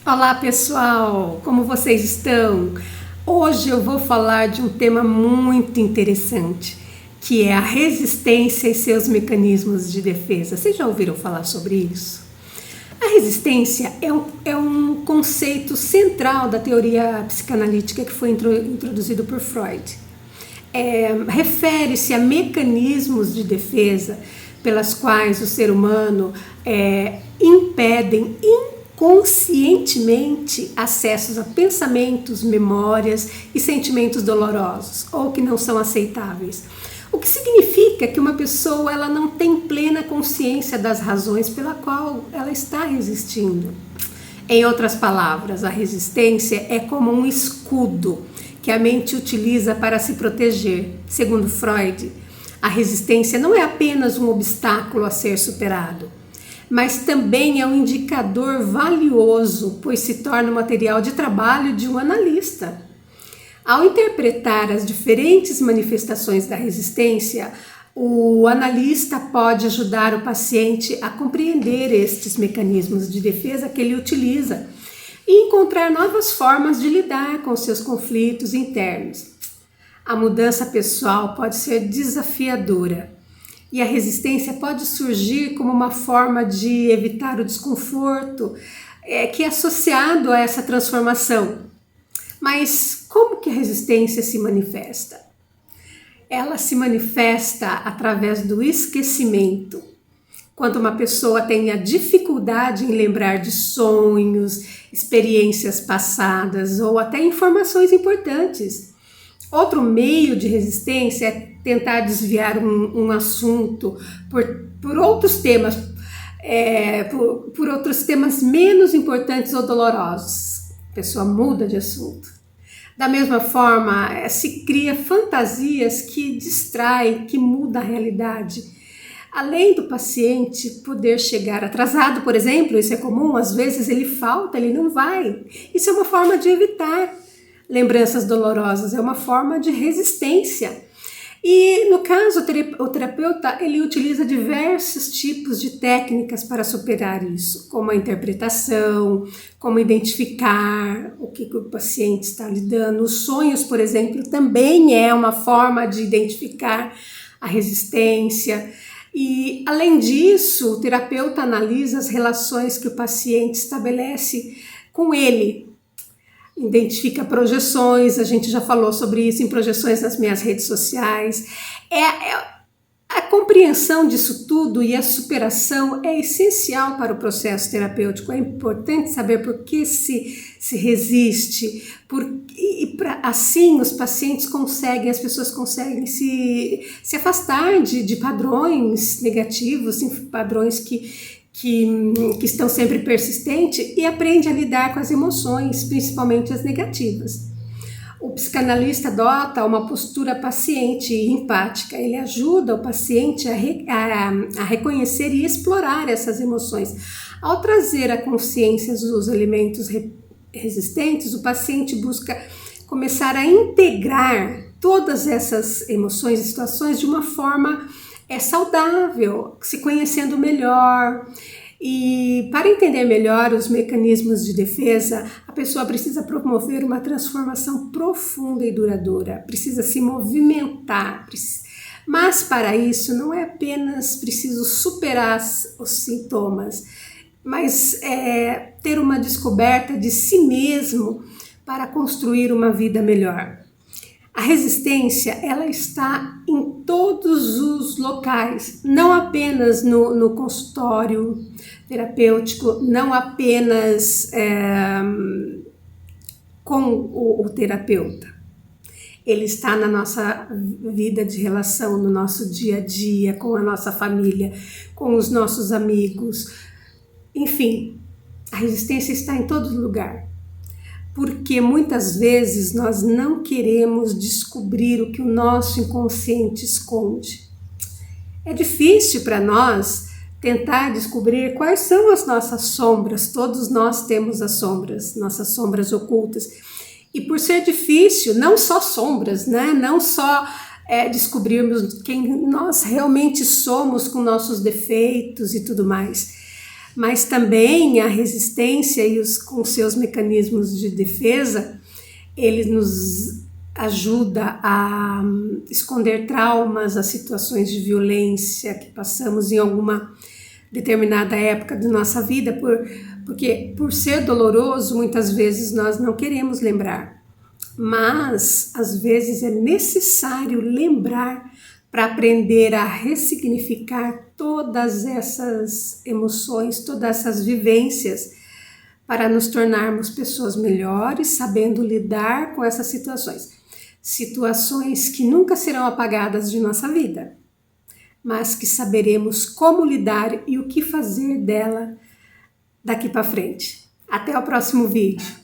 Olá pessoal, como vocês estão? Hoje eu vou falar de um tema muito interessante, que é a resistência e seus mecanismos de defesa. Vocês já ouviram falar sobre isso? A resistência é um conceito central da teoria psicanalítica que foi introduzido por Freud. Refere-se a mecanismos de defesa pelas quais o ser humano impedem inconscientemente acessos a pensamentos, memórias e sentimentos dolorosos ou que não são aceitáveis. O que significa que uma pessoa ela não tem plena consciência das razões pela qual ela está resistindo. Em outras palavras, a resistência é como um escudo que a mente utiliza para se proteger. Segundo Freud, a resistência não é apenas um obstáculo a ser superado, mas também é um indicador valioso, pois se torna um material de trabalho de um analista. Ao interpretar as diferentes manifestações da resistência, o analista pode ajudar o paciente a compreender estes mecanismos de defesa que ele utiliza e encontrar novas formas de lidar com seus conflitos internos. A mudança pessoal pode ser desafiadora e a resistência pode surgir como uma forma de evitar o desconforto que é associado a essa transformação. Mas como que a resistência se manifesta? Ela se manifesta através do esquecimento. Quando uma pessoa tem a dificuldade em lembrar de sonhos, experiências passadas ou até informações importantes. Outro meio de resistência é tentar desviar um assunto por outros temas, por outros temas menos importantes ou dolorosos. A pessoa muda de assunto. Da mesma forma, se cria fantasias que distraem, que mudam a realidade. Além do paciente poder chegar atrasado, por exemplo, isso é comum, às vezes ele falta, ele não vai. Isso é uma forma de evitar lembranças dolorosas, é uma forma de resistência. E no caso, o terapeuta ele utiliza diversos tipos de técnicas para superar isso, como a interpretação, como identificar o que o paciente está lidando. Os sonhos, por exemplo, também é uma forma de identificar a resistência. E, além disso, o terapeuta analisa as relações que o paciente estabelece com ele. Identifica projeções, a gente já falou sobre isso em projeções nas minhas redes sociais. A compreensão disso tudo e a superação é essencial para o processo terapêutico. É importante saber por que se resiste, assim os pacientes conseguem, as pessoas conseguem se afastar de padrões negativos, padrões que estão sempre persistentes e aprende a lidar com as emoções, principalmente as negativas. O psicanalista adota uma postura paciente e empática. Ele ajuda o paciente a reconhecer e explorar essas emoções. Ao trazer à consciência os elementos resistentes, o paciente busca começar a integrar todas essas emoções e situações de uma forma saudável, se conhecendo melhor. E para entender melhor os mecanismos de defesa, a pessoa precisa promover uma transformação profunda e duradoura, precisa se movimentar. Mas para isso não é apenas preciso superar os sintomas, mas ter uma descoberta de si mesmo para construir uma vida melhor. A resistência, ela está em todos os locais, não apenas no consultório terapêutico, não apenas com o terapeuta. Ele está na nossa vida de relação, no nosso dia a dia, com a nossa família, com os nossos amigos. Enfim, a resistência está em todo lugar. Porque muitas vezes nós não queremos descobrir o que o nosso inconsciente esconde. É difícil para nós tentar descobrir quais são as nossas sombras. Todos nós temos as sombras, nossas sombras ocultas. E por ser difícil, não só sombras, né? Não só descobrirmos quem nós realmente somos com nossos defeitos e tudo mais. mas também a resistência e com seus mecanismos de defesa, ele nos ajuda a esconder traumas, as situações de violência que passamos em alguma determinada época de nossa vida, porque por ser doloroso, muitas vezes nós não queremos lembrar, mas às vezes é necessário lembrar para aprender a ressignificar todas essas emoções, todas essas vivências, para nos tornarmos pessoas melhores, sabendo lidar com essas situações. Situações que nunca serão apagadas de nossa vida, mas que saberemos como lidar e o que fazer dela daqui para frente. Até o próximo vídeo.